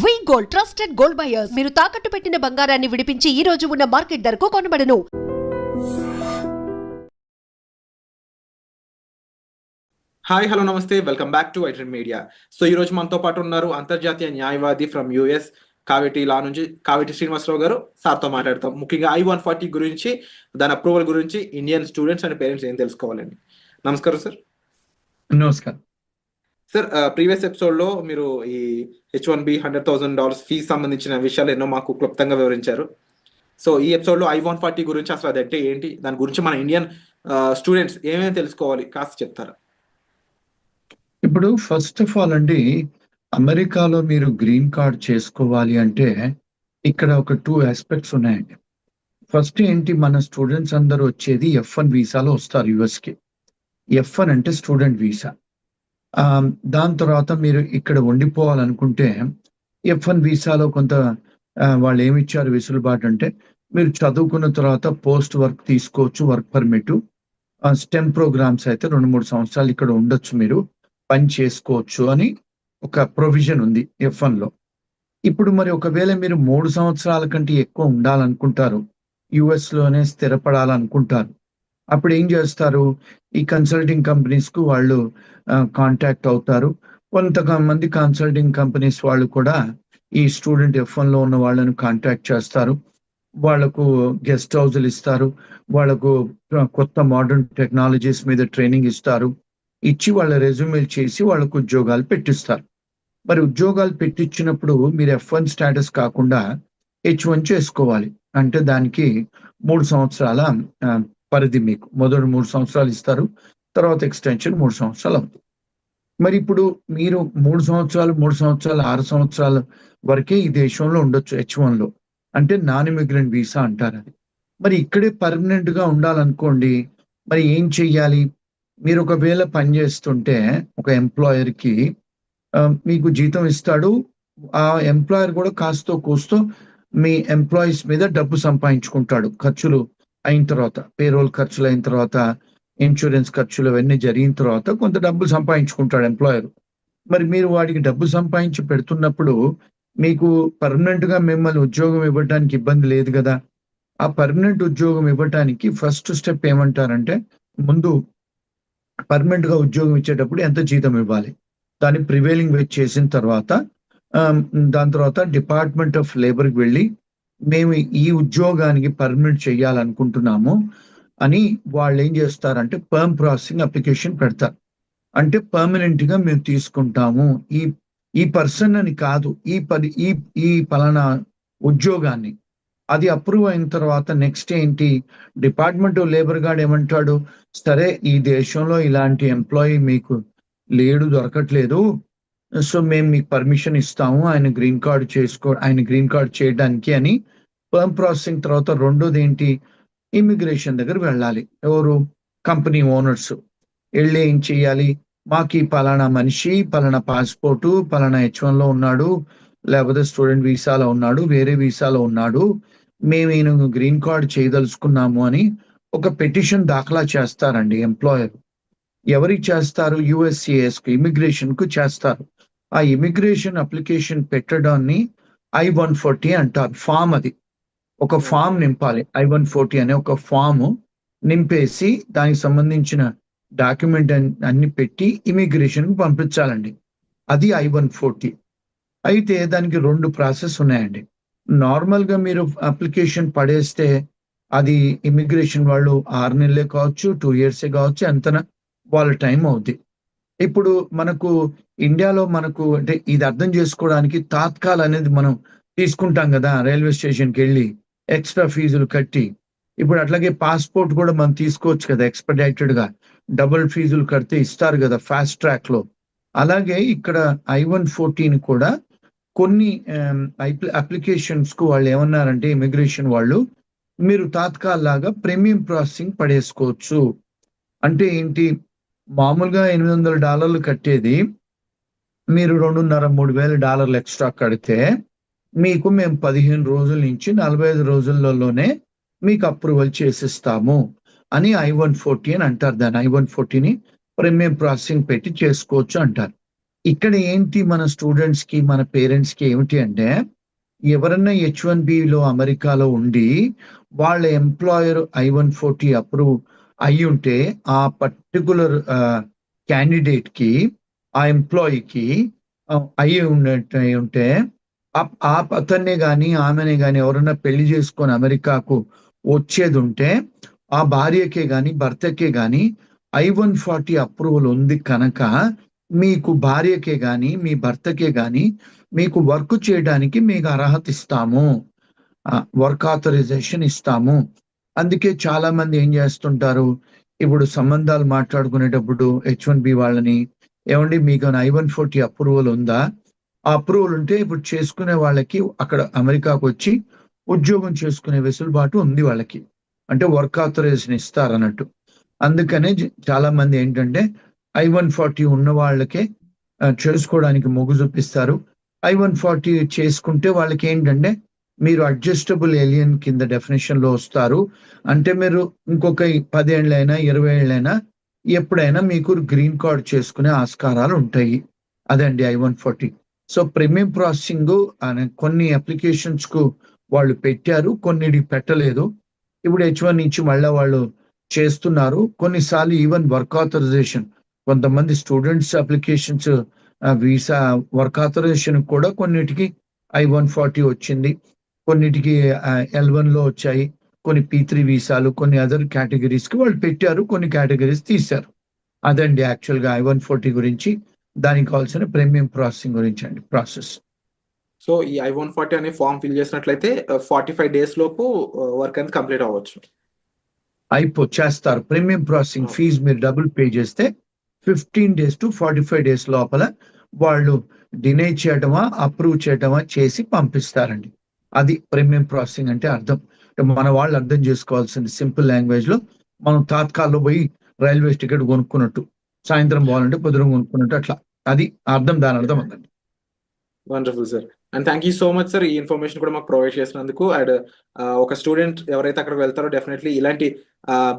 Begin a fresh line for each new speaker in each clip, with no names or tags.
Gold trusted gold buyers మీరు తాకట్టు పెట్టిన బంగారాన్ని విడిపించి ఈ రోజు ఉన్న మార్కెట్ ధరకు కొనబడను.
హాయ్ హలో నమస్తే, welcome back to iTrend media. So ఈ రోజు మనతో పాటు ఉన్నారు అంతర్జాతీయ న్యాయవాది ఫ్రమ్ యుఎస్ కావేటి లా నుంచి కావేటి శ్రీనివాసరావు గారు. సార్తో మాట్లాడతాం ముఖ్యంగా I-140 గురించి, దాని అప్రూవల్ గురించి ఇండియన్ స్టూడెంట్స్ అండ్ పేరెంట్స్ ఏం తెలుసుకోవాలండి. నమస్కారం సార్.
నమస్కారం
సార్, ప్రీవియస్ ఎపిసోడ్లో మీరు ఈ H-1B $100,000 ఫీజు సంబంధించిన విషయాలు ఎన్నో మాకు క్లుప్తంగా వివరించారు. సో ఈ ఎపిసోడ్లో I-140 గురించి అసలు అది అంటే ఏంటి, దాని గురించి మన ఇండియన్ స్టూడెంట్స్ ఏమేమి తెలుసుకోవాలి కాస్త చెప్తారా?
ఇప్పుడు ఫస్ట్ ఆఫ్ ఆల్ అండి, అమెరికాలో మీరు గ్రీన్ కార్డ్ చేసుకోవాలి అంటే ఇక్కడ ఒక 2 ఆస్పెక్ట్స్ ఉన్నాయండి. ఫస్ట్ ఏంటి, మన స్టూడెంట్స్ అందరూ వచ్చేది F1 వీసాలో వస్తారు యుఎస్కి. F1 అంటే స్టూడెంట్ వీసా. దాని తర్వాత మీరు ఇక్కడ ఉండిపోవాలనుకుంటే F1 వీసాలో కొంత వాళ్ళు ఏమి ఇచ్చారు వెసులుబాటు అంటే, మీరు చదువుకున్న తర్వాత పోస్ట్ వర్క్ తీసుకోవచ్చు, వర్క్ పర్మిట్. స్టెమ్ ప్రోగ్రామ్స్ అయితే 2-3 సంవత్సరాలు ఇక్కడ ఉండొచ్చు, మీరు పని చేసుకోవచ్చు అని ఒక ప్రొవిజన్ ఉంది F1లో. ఇప్పుడు మరి ఒకవేళ మీరు 3 సంవత్సరాల కంటే ఎక్కువ ఉండాలనుకుంటారు, యుఎస్లోనే స్థిరపడాలనుకుంటారు, అప్పుడు ఏం చేస్తారు, ఈ కన్సల్టింగ్ కంపెనీస్కు వాళ్ళు కాంటాక్ట్ అవుతారు. కొంతమంది కన్సల్టింగ్ కంపెనీస్ వాళ్ళు కూడా ఈ స్టూడెంట్ F1లో ఉన్న వాళ్ళను కాంటాక్ట్ చేస్తారు. వాళ్లకు గెస్ట్ హౌస్లు ఇస్తారు, వాళ్లకు కొత్త మోడర్న్ టెక్నాలజీస్ మీద ట్రైనింగ్ ఇస్తారు, ఇచ్చి వాళ్ళ రెజ్యూమేలు చేసి వాళ్ళకు ఉద్యోగాలు పెట్టిస్తారు. మరి ఉద్యోగాలు పెట్టించినప్పుడు మీరు F1 స్టేటస్ కాకుండా H1 చేసుకోవాలి. అంటే దానికి 3 సంవత్సరాల పరిధి, మీకు మొదటి 3 సంవత్సరాలు ఇస్తారు, తర్వాత ఎక్స్టెన్షన్ 3 సంవత్సరాలు అవుతుంది. మరి ఇప్పుడు మీరు 3 సంవత్సరాలు 6 సంవత్సరాల వరకే ఈ దేశంలో ఉండొచ్చు H1లో, అంటే నాన్ ఇమిగ్రెంట్ వీసా అంటారు అది. మరి ఇక్కడే పర్మనెంట్ గా ఉండాలనుకోండి, మరి ఏం చెయ్యాలి? మీరు ఒకవేళ పనిచేస్తుంటే ఒక ఎంప్లాయర్కి మీకు జీతం ఇస్తాడు, ఆ ఎంప్లాయర్ కూడా కాస్తో కూస్తో మీ ఎంప్లాయీస్ మీద డబ్బు సంపాదించుకుంటాడు. ఖర్చులు అయిన తర్వాత, పేరోల్ ఖర్చులు అయిన తర్వాత, ఇన్సూరెన్స్ ఖర్చులు అవన్నీ జరిగిన తర్వాత కొంత డబ్బులు సంపాదించుకుంటాడు ఎంప్లాయర్. మరి మీరు వాడికి డబ్బు సంపాదించి పెడుతున్నప్పుడు మీకు పర్మనెంట్ గా మిమ్మల్ని ఉద్యోగం ఇవ్వడానికి ఇబ్బంది లేదు కదా. ఆ పర్మనెంట్ ఉద్యోగం ఇవ్వడానికి ఫస్ట్ స్టెప్ ఏమంటారంటే, ముందు పర్మనెంట్ గా ఉద్యోగం ఇచ్చేటప్పుడు ఎంత జీతం ఇవ్వాలి, దాన్ని ప్రివేలింగ్ వేజ్ చేసిన తర్వాత దాని తర్వాత డిపార్ట్మెంట్ ఆఫ్ లేబర్కి వెళ్ళి మేము ఈ ఉద్యోగానికి పర్మనెంట్ చేయాలనుకుంటున్నాము అని వాళ్ళు ఏం చేస్తారంటే పర్మ్ ప్రాసెసింగ్ అప్లికేషన్ పెడతారు. అంటే పర్మనెంట్ గా మేము తీసుకుంటాము ఈ పర్సన్ అని కాదు, ఈ పలానా ఉద్యోగాన్ని. అది అప్రూవ్ అయిన తర్వాత నెక్స్ట్ ఏంటి, డిపార్ట్మెంట్ ఆఫ్ లేబర్ గార్డ్ ఏమంటాడు, సరే ఈ దేశంలో ఇలాంటి ఎంప్లాయీ మీకు లేడు, దొరకట్లేదు, సో మేము మీకు పర్మిషన్ ఇస్తాము ఆయన గ్రీన్ కార్డ్ చేయడానికి అని పర్మ్ ప్రాసెసింగ్. తర్వాత రెండోది ఏంటి, ఇమిగ్రేషన్ దగ్గర వెళ్ళాలి. ఎవరు? కంపెనీ ఓనర్స్ వెళ్ళి ఏం చెయ్యాలి, మాకు ఈ పలానా మనిషి పలానా పాస్పోర్టు పలానా H1లో ఉన్నాడు, లేకపోతే స్టూడెంట్ వీసాలో ఉన్నాడు, వేరే వీసాలో ఉన్నాడు, మేము ఈయన గ్రీన్ కార్డ్ చేయదలుచుకున్నాము అని ఒక పిటిషన్ దాఖలా చేస్తారండి ఎంప్లాయర్. ఎవరికి చేస్తారు? USCISకు, ఇమిగ్రేషన్ కు చేస్తారు. ఆ ఇమిగ్రేషన్ అప్లికేషన్ పెట్టడాన్ని I-140 అంటారు. ఫామ్, అది ఒక ఫామ్ నింపాలి. I-140 అనే ఒక ఫామ్ నింపేసి దానికి సంబంధించిన డాక్యుమెంట్ అన్ని పెట్టి ఇమిగ్రేషన్ కు పంపించాలండి. అది I-140. అయితే దానికి 2 ప్రాసెస్ ఉన్నాయండి. నార్మల్ గా మీరు అప్లికేషన్ పడేస్తే అది ఇమిగ్రేషన్ వాళ్ళు 6 నెలలే కావచ్చు, 2 years కావచ్చు, ఎంతన వాళ్ళ టైం అవుద్ది. ఇప్పుడు మనకు ఇండియాలో అంటే ఇది అర్థం చేసుకోవడానికి తాత్కాల్ అనేది మనం తీసుకుంటాం కదా, రైల్వే స్టేషన్కి వెళ్ళి ఎక్స్ట్రా ఫీజులు కట్టి. ఇప్పుడు అట్లాగే పాస్పోర్ట్ కూడా మనం తీసుకోవచ్చు కదా ఎక్స్పెడైటెడ్ గా, డబుల్ ఫీజులు కడితే ఇస్తారు కదా ఫాస్ట్ ట్రాక్ లో. అలాగే ఇక్కడ I-140 కూడా కొన్ని అప్లికేషన్స్ కు వాళ్ళు ఏమన్నారంటే, ఇమిగ్రేషన్ వాళ్ళు, మీరు తాత్కాల్ లాగా ప్రీమియం ప్రాసెసింగ్ పడేసుకోవచ్చు. అంటే ఏంటి, మామూలుగా $800 కట్టేది మీరు $2,500-3,000 ఎక్స్ట్రా కడితే మీకు మేము 15 రోజుల నుంచి 45 రోజులలోనే మీకు అప్రూవల్ చేసిస్తాము అని I-140 అని అంటారు. దాన్ని I-140ని ప్రీమియం ప్రాసెసింగ్ పెట్టి చేసుకోవచ్చు అంటారు. ఇక్కడ ఏంటి మన స్టూడెంట్స్ కి మన పేరెంట్స్ కి ఏమిటి అంటే, ఎవరన్నా H1B లో అమెరికాలో ఉండి వాళ్ళ ఎంప్లాయర్ I-140 అప్రూవ్ అయి ఉంటే ఆ పర్టికులర్ క్యాండిడేట్ కి, ఆ ఎంప్లాయీకి అయి ఉంటే అతన్నే గాని ఆమెనే గాని ఎవరన్నా పెళ్లి చేసుకొని అమెరికాకు వచ్చేది ఉంటే ఆ భార్యకే గాని భర్తకే గాని I-140 అప్రూవల్ ఉంది కనుక మీకు భార్యకే గాని మీ భర్తకే గాని మీకు వర్క్ చేయడానికి మీకు అర్హత ఇస్తాము, వర్క్ ఆథరైజేషన్ ఇస్తాము. అందుకే చాలా మంది ఏం చేస్తుంటారు, ఇప్పుడు సంబంధాలు మాట్లాడుకునేటప్పుడు H1B వాళ్ళని, ఏమండి మీకు I-140 అప్రూవల్ ఉందా? ఆ అప్రూవల్ ఉంటే ఇప్పుడు చేసుకునే వాళ్ళకి అక్కడ అమెరికాకు వచ్చి ఉద్యోగం చేసుకునే వెసులుబాటు ఉంది వాళ్ళకి, అంటే వర్క్ ఆథరైజేషన్ ఇస్తారన్నట్టు. అందుకనే చాలా మంది ఏంటంటే I-140 ఉన్న వాళ్ళకే చేసుకోవడానికి మొగ్గు చూపిస్తారు. I-140 చేసుకుంటే వాళ్ళకి ఏంటంటే మీరు అడ్జస్టబుల్ ఏలియన్ కింద డెఫినేషన్ లో వస్తారు, అంటే మీరు ఇంకొక 10 ఏళ్ళైనా 20 ఏళ్ళైనా ఎప్పుడైనా మీకు గ్రీన్ కార్డ్ చేసుకునే ఆస్కారాలు ఉంటాయి. అదండి I-140. సో ప్రీమియం ప్రాసెసింగ్ కొన్ని అప్లికేషన్స్ కు వాళ్ళు పెట్టారు, కొన్నిటికి పెట్టలేదు. ఇప్పుడు H1 నుంచి మళ్ళీ వాళ్ళు చేస్తున్నారు. కొన్నిసార్లు ఈవెన్ వర్క్ ఆథరైజేషన్, కొంతమంది students applications visa work authorisation కూడా కొన్నిటికి I-140 వచ్చింది, కొన్నిటికి L1 లో వచ్చాయి, కొన్ని P3 వీసాలు, కొన్ని అదర్ కేటగిరీస్ కి వాళ్ళు పెట్టారు, కొన్ని కేటగిరీస్ తీశారు. అదండి యాక్చువల్ గా I-140 గురించి, దానికి కావాల్సిన ప్రీమియం ప్రాసెసింగ్ గురించి అండి ప్రాసెస్.
సో ఈ I-140 అనే ఫామ్ ఫిల్ చేసినట్లయితే 45 days లోపు వర్క్ అనేది కంప్లీట్ అవ్వచ్చు.
చేస్తారు. ప్రీమియం ప్రాసెసింగ్ ఫీజు మీరు డబుల్ పే చేస్తే 15 days to 45 days లోపల వాళ్ళు డినై చేయటమా అప్రూవ్ చేయటమా చేసి పంపిస్తారండి. అది ప్రీమియం ప్రాసెసింగ్ అంటే అర్థం. మన వాళ్ళు అర్థం చేసుకోవాల్సింది సింపుల్ లాంగ్వేజ్ లో, మనం తాత్కాల్లో పోయి రైల్వే టికెట్ కొనుక్కున్నట్టు, సాయంత్రం పోవాలంటే పొద్దున కొనుక్కున్నట్టు, అట్లా అది అర్థం, దాని అర్థం అందండి.
Wonderful sir, and thank you so much sir ఈ ఇన్ఫర్మేషన్ కూడా మాకు ప్రొవైడ్ చేసినందుకు. అండ్ ఒక స్టూడెంట్ ఎవరైతే అక్కడికి వెళ్తారో డెఫినెట్లీ ఇలాంటి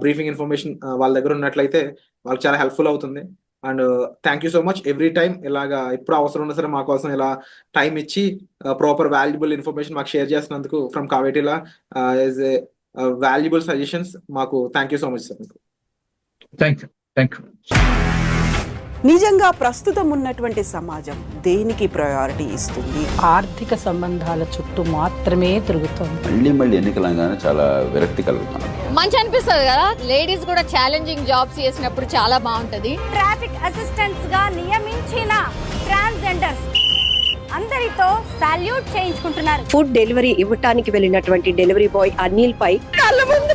బ్రీఫింగ్ ఇన్ఫర్మేషన్ వాళ్ళ దగ్గర ఉన్నట్లయితే వాళ్ళకి చాలా హెల్ప్ఫుల్ అవుతుంది. And thank you so much every time ఇలాగా ఎప్పుడు అవసరం ఉన్నా సరే మా కోసం ఇలా టైం ఇచ్చి ప్రాపర్ వాల్యుబుల్ ఇన్ఫర్మేషన్ మాకు షేర్ చేసినందుకు ఫ్రమ్ కావేటిలా యాజ్ ఏ వాల్యుబుల్ సజెషన్స్ మాకు thank you so much sir.
Thank you.
నిజంగా ప్రస్తుతం ఉన్నటువంటి సమాజం దేనికి ప్రయారిటీ ఇస్తుంది?
ఆర్థిక సంబంధాల చుట్టూ మాత్రమే తిరుగుతోంది.
మళ్ళీ ఎన్నికలంగానే చాలా విరక్తి కలుగుతున్నాం.
మంచి అనిపిస్తుంది కదా, లేడీస్ కూడా ఛాలెంజింగ్ జాబ్స్ చేసినప్పుడు చాలా బాగుంటది.
ట్రాఫిక్ అసిస్టెంట్స్ గా నియమించిన ట్రాన్స్జెండర్స్ అందరితో సాల్యూట్ చేయించుకుంటున్నారు.
ఫుడ్ డెలివరీ ఇవ్వటానికి వెళ్ళినటువంటి డెలివరీ బాయ్ అనిల్ పై
కళ్ళ ముందు